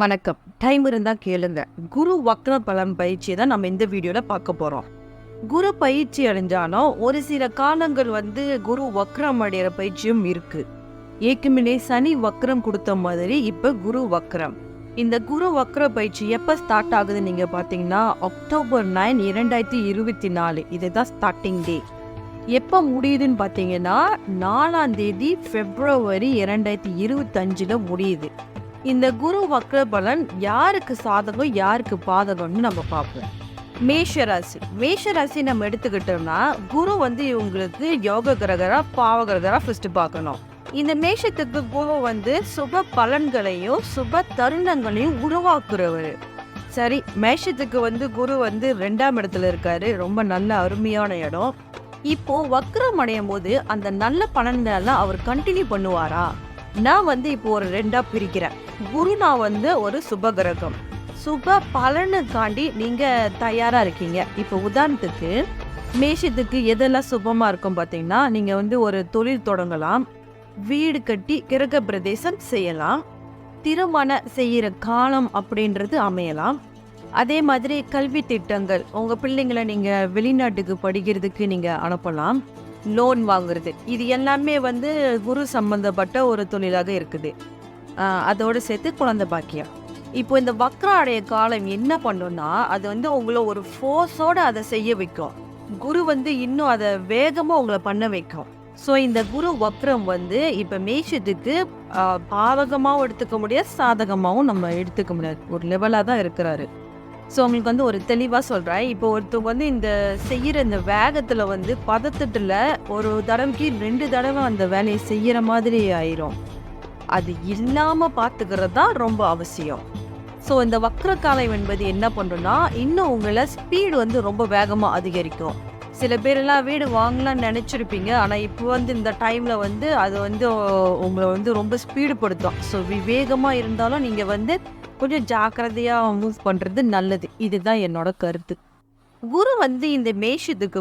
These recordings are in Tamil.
வணக்கம். டைம் இருந்தா கேளுங்க. குரு வக்ர பலன் பயிற்சியை தான் நம்ம இந்த வீடியோல பார்க்க போறோம். குரு பயிற்சி அடைஞ்சாலும் ஒரு சில காலங்கள் குரு வக்ரம் அடைகிற பயிற்சியும் இருக்கு. ஏற்கனவே சனி வக்ரம் கொடுத்த மாதிரி இப்ப குரு வக்ரம். இந்த குரு வக்ர பயிற்சி எப்ப ஸ்டார்ட் ஆகுதுன்னு நீங்க பாத்தீங்கன்னா அக்டோபர் 9, 2024 இதுதான் ஸ்டார்டிங் டே. எப்ப முடியுதுன்னு பாத்தீங்கன்னா 4ஆம் தேதி பிப்ரவரி 2025 முடியுது. இந்த குரு வக்ர பலன் யாருக்கு சாதகம் யாருக்கு பாதகம்னு நம்ம பார்ப்போம். மேஷராசி நம்ம எடுத்துக்கிட்டோம்னா குரு இவங்களுக்கு யோக கிரகரா பாவ கிரகரா ஃபர்ஸ்ட் பார்க்கணும். இந்த மேஷத்துக்கு குரு சுப பலன்களையும் சுப தருணங்களையும் உருவாக்குறவர். சரி, மேஷத்துக்கு குரு 2ஆம் இடத்துல இருக்காரு. ரொம்ப நல்ல அருமையான இடம். இப்போ வக்ரம் அடையும் போது அந்த நல்ல பலன்களெல்லாம் அவர் கண்டினியூ பண்ணுவாரா? நான் இப்போ ஒரு 2ஆ பிரிக்கிறேன். குரு நான் ஒரு சுப கிரகம். சுப பலனுக்காண்டி நீங்க தயாரா இருக்கீங்க. இப்போ உதாரணத்துக்கு மேஷத்துக்கு எதெல்லாம் சுபமா இருக்கும் பார்த்தீங்கன்னா, நீங்க ஒரு தொழில் தொடங்கலாம், வீடு கட்டி கிரக பிரதேசம் செய்யலாம், திருமணம் செய்யற காலம் அப்படின்றது அமையலாம். அதே மாதிரி கல்வி திட்டங்கள், உங்க பிள்ளைங்களை நீங்க வெளிநாட்டுக்கு படிக்கிறதுக்கு நீங்க அனுப்பலாம், லோன் வாங்குறது, இது எல்லாமே குரு சம்பந்தப்பட்ட ஒரு தொழிலாக இருக்குது. அதோடு சேர்த்து குழந்தை பாக்கியம். இப்போ இந்த வக்ர அடைய காலம் என்ன பண்ணுன்னா, அது உங்களை ஒரு ஃபோர்ஸோட அதை செய்ய வைக்கும். குரு இன்னும் அதை வேகமாக உங்களை பண்ண வைக்கும். ஸோ இந்த குரு வக்ரம் இப்போ மேஷத்துக்கு பாதகமாகவும் எடுத்துக்க முடியாது, சாதகமாகவும் நம்ம எடுத்துக்க முடியாது, ஒரு லெவலாக தான் இருக்கிறாரு. ஸோ உங்களுக்கு ஒரு தெளிவாக சொல்கிறேன். இப்போ ஒருத்தவங்க இந்த செய்கிற இந்த வேகத்தில் பதத்தட்டில் ஒரு தடவைக்கு 2 தடவை அந்த வேலையை செய்கிற மாதிரி ஆயிரும். அது இல்லாமல் பார்த்துக்கிறது தான் ரொம்ப அவசியம். ஸோ இந்த வக்ரகாலம் என்பது என்ன பண்ணுன்னா, இன்னும் உங்களை ஸ்பீடு ரொம்ப வேகமாக அதிகரிக்கும். சில பேரெல்லாம் வீடு வாங்கலாம்னு நினச்சிருப்பீங்க, ஆனால் இப்போ இந்த டைமில் அது உங்களை ரொம்ப ஸ்பீடு படுத்தும். ஸோ விவேகமாக இருந்தாலும் நீங்கள் கொஞ்சம் ஜாக்கிரதையாக மூவ் பண்ணுறது நல்லது. இதுதான் என்னோட கருத்து. குரு இந்த மேஷத்துக்கு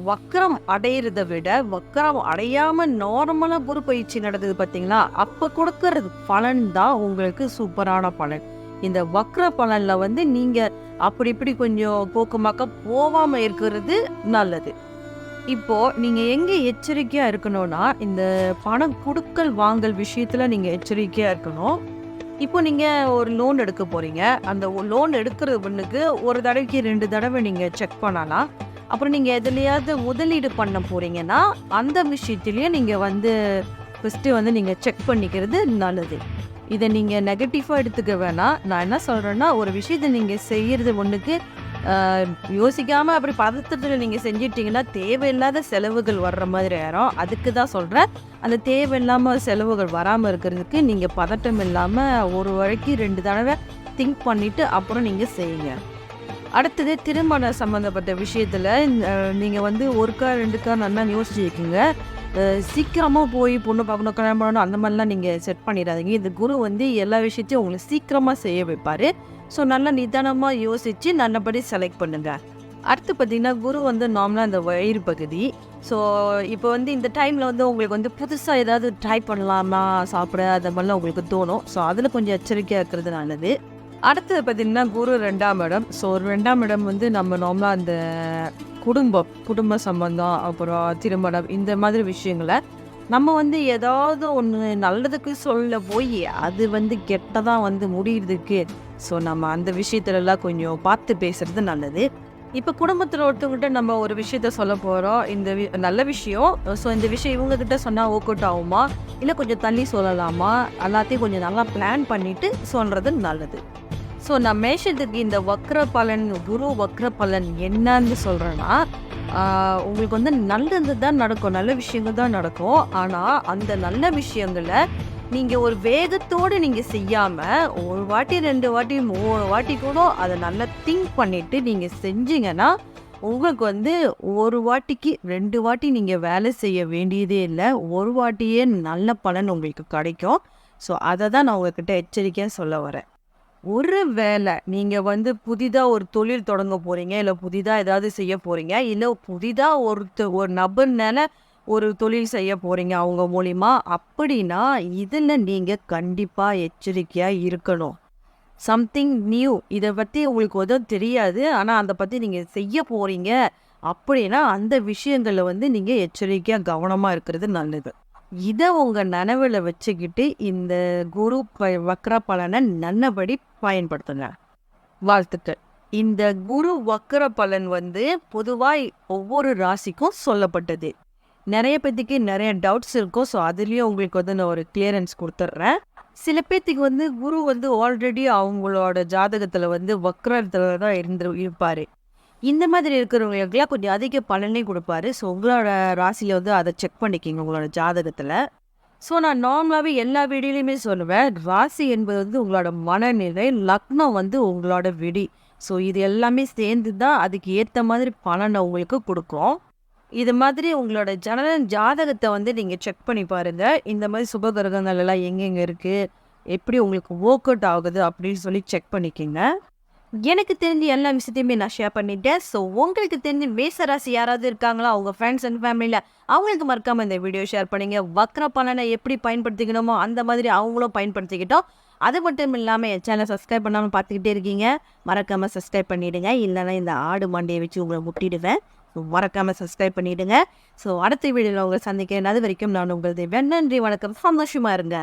வக்ரம் அடையிறத விட வக்ரம் அடையாம நார்மலா குரு பயிற்சி நடந்தது பார்த்தீங்களா, அப்ப கொடுக்கறது பலன் தான் உங்களுக்கு சூப்பரான பலன். இந்த வக்ர பலன்ல நீங்க அப்படி இப்படி கொஞ்சம் போக்குமாக்க போவாம இருக்கிறது நல்லது. இப்போ நீங்க எங்க எச்சரிக்கையா இருக்கணும்னா, இந்த பணம் கொடுக்கல் வாங்கல் விஷயத்துல நீங்க எச்சரிக்கையா இருக்கணும். இப்போ நீங்கள் ஒரு லோன் எடுக்க போகிறீங்க. அந்த லோன் எடுக்கிற பொண்ணுக்கு ஒரு தடவைக்கு 2 தடவை நீங்கள் செக் பண்ணலாம். அப்புறம் நீங்கள் எதுலையாவது முதலீடு பண்ண போகிறீங்கன்னா அந்த விஷயத்துலேயும் நீங்கள் ஃபஸ்ட்டு நீங்கள் செக் பண்ணிக்கிறது நல்லது. இதை நீங்கள் நெகட்டிவாக எடுத்துக்க வேணாம். நான் என்ன சொல்கிறேன்னா, ஒரு விஷயத்தை நீங்கள் செய்கிறது ஒன்றுக்கு யோசிக்காமல் அப்படி பதற்றத்தில் நீங்கள் செஞ்சிட்டிங்கன்னா தேவையில்லாத செலவுகள் வர்ற மாதிரி ஆயிரும். அதுக்கு தான் சொல்கிறேன், அந்த தேவையில்லாமல் செலவுகள் வராமல் இருக்கிறதுக்கு நீங்கள் பதட்டம் இல்லாமல் ஒரு வரைக்கும் 2 தடவை திங்க் பண்ணிவிட்டு அப்புறம் நீங்கள் செய்யுங்க. அடுத்தது திருமணம் சம்மந்தப்பட்ட விஷயத்தில் நீங்கள் ஒருக்கா 2கா நல்லா யோசிச்சுருக்கீங்க. சீக்கிரமாக போய் பொண்ணு பார்க்கணும், கல்யாணம் பண்ணணும் அந்த மாதிரிலாம் நீங்கள் செட் பண்ணிடாதீங்க. இந்த குரு எல்லா விஷயத்தையும் உங்களை சீக்கிரமாக செய்ய வைப்பார். ஸோ நல்லா நிதானமாக யோசித்து நல்லபடி செலக்ட் பண்ணுங்கள். அடுத்து பார்த்திங்கன்னா, குரு நார்மலாக இந்த வயிறு பகுதி. ஸோ இப்போ இந்த டைமில் உங்களுக்கு புதுசாக ஏதாவது ட்ரை பண்ணலாமா சாப்பிட அந்த மாதிரிலாம் உங்களுக்கு தோணும். ஸோ அதில் கொஞ்சம் எச்சரிக்கையாக இருக்கிறது நல்லது. அடுத்தது பார்த்திங்கன்னா, குரு 2ஆம் இடம். ஸோ 2ஆம் இடம் நம்ம நார்மலாக அந்த குடும்ப சம்பந்தம், அப்புறம் திருமணம், இந்த மாதிரி விஷயங்களை நம்ம ஏதாவது ஒன்று நல்லதுக்கு சொல்ல போய் அது கெட்டதாக முடிகிறதுக்கு. ஸோ நம்ம அந்த விஷயத்துலலாம் கொஞ்சம் பார்த்து பேசுறது நல்லது. இப்போ குடும்பத்தில் ஒருத்தவங்ககிட்ட நம்ம ஒரு விஷயத்த சொல்ல போகிறோம், இந்த நல்ல விஷயம். ஸோ இந்த விஷயம் இவங்ககிட்ட சொன்னால் ஒர்க் அவுட் ஆகுமா, இல்லை கொஞ்சம் தள்ளி சொல்லலாமா, எல்லாத்தையும் கொஞ்சம் நல்லா பிளான் பண்ணிவிட்டு சொல்கிறது நல்லது. ஸோ நான் மேஷத்துக்கு இந்த வக்ர பலன், குரு வக்ர பலன் என்னன்னு சொல்கிறேன்னா, உங்களுக்கு நல்லது தான் நடக்கும், நல்ல விஷயங்கள் தான் நடக்கும். ஆனால் அந்த நல்ல விஷயங்களை நீங்கள் ஒரு வேகத்தோடு நீங்கள் செய்யாமல் ஒரு வாட்டி 2 வாட்டி 3 வாட்டி கூட அதை நல்லா திங்க் பண்ணிவிட்டு நீங்கள் செஞ்சீங்கன்னா உங்களுக்கு ஒரு வாட்டிக்கு 2 வாட்டி நீங்கள் வேலை செய்ய வேண்டியதே இல்லை, ஒரு வாட்டியே நல்ல பலன் உங்களுக்கு கிடைக்கும். ஸோ அதை தான் நான் உங்ககிட்ட எச்சரிக்கையாக சொல்ல வரேன். ஒரு வேளை நீங்கள் புதிதாக ஒரு தொழில் தொடங்க போகிறீங்க, இல்லை புதிதாக ஏதாவது செய்ய போகிறீங்க, இல்லை புதிதாக ஒரு நபர்னால ஒரு தொழில் செய்ய போகிறீங்க அவங்க மூலிமா, அப்படின்னா இதில் நீங்கள் கண்டிப்பாக எச்சரிக்கையாக இருக்கணும். சம்திங் நியூ இதை பற்றி உங்களுக்கு எதுவும் தெரியாது, ஆனால் அதை பற்றி நீங்கள் செய்ய போகிறீங்க அப்படின்னா அந்த விஷயங்களில் வந்து நீங்கள் எச்சரிக்கையாக கவனமாக இருக்கிறது நல்லது. இதை உங்கள் நனவில் வச்சுக்கிட்டு இந்த குரு வக்ர பலனை நல்லபடி பயன்படுத்துங்க. வாழ்த்துக்கள். இந்த குரு வக்ர பலன் வந்து பொதுவாக ஒவ்வொரு ராசிக்கும் சொல்லப்பட்டது. நிறைய பேத்துக்கு நிறைய டவுட்ஸ் இருக்கும். ஸோ அதுலேயும் உங்களுக்கு வந்து நான் ஒரு கிளியரன்ஸ் கொடுத்துட்றேன். சில பேர்த்துக்கு வந்து குரு வந்து ஆல்ரெடி அவங்களோட ஜாதகத்தில் வந்து வக்ரத்தில் தான் இருப்பார். இந்த மாதிரி இருக்கிறவங்களுக்குலாம் கொஞ்சம் அதிக பலனே கொடுப்பாரு. ஸோ உங்களோட ராசியில் வந்து அதை செக் பண்ணிக்கிங்க உங்களோட ஜாதகத்தில். ஸோ நான் நார்மலாகவே எல்லா வீடியோலையுமே சொல்லுவேன், ராசி என்பது வந்து உங்களோட மனநிலை, லக்னம் வந்து உங்களோட விடி. ஸோ இது எல்லாமே சேர்ந்து தான் அதுக்கு ஏற்ற மாதிரி பலனை உங்களுக்கு கொடுக்கும். இது மாதிரி உங்களோட ஜாதகத்தை வந்து நீங்கள் செக் பண்ணி பாருங்கள். இந்த மாதிரி சுபகிரகங்கள் எல்லாம் எங்கெங்கே இருக்குது, எப்படி உங்களுக்கு ஒர்க் அவுட் ஆகுது அப்படின்னு சொல்லி செக் பண்ணிக்கோங்க. எனக்கு தெரிஞ்ச எல்லா விஷயத்தையுமே நான் ஷேர் பண்ணிட்டேன். ஸோ உங்களுக்கு தெரிஞ்ச மேசராசி யாராவது இருக்காங்களா அவங்க ஃப்ரெண்ட்ஸ் அண்ட் ஃபேமிலியில், அவங்களுக்கு மறக்காமல் இந்த வீடியோ ஷேர் பண்ணிங்க. வக்ர பலனை எப்படி பயன்படுத்திக்கணுமோ அந்த மாதிரி அவங்களும் பயன்படுத்திக்கிட்டோம். அது மட்டும் இல்லாமல் என் சேனலை சப்ஸ்கிரைப் பண்ணாமல் பார்த்துக்கிட்டே இருக்கீங்க, மறக்காமல் சப்ஸ்கிரைப் பண்ணிவிடுங்க. இல்லைன்னா இந்த ஆடு மண்டையை வச்சு உங்களை முட்டிடுவேன். ஸோ மறக்காமல் சப்ஸ்கிரைப் பண்ணிவிடுங்க. ஸோ அடுத்த வீடியோவில் உங்களை சந்திக்கிறேன். அது வரைக்கும் நான் உங்கள் தேவன். நன்றி, வணக்கம், சந்தோஷமாக இருங்க.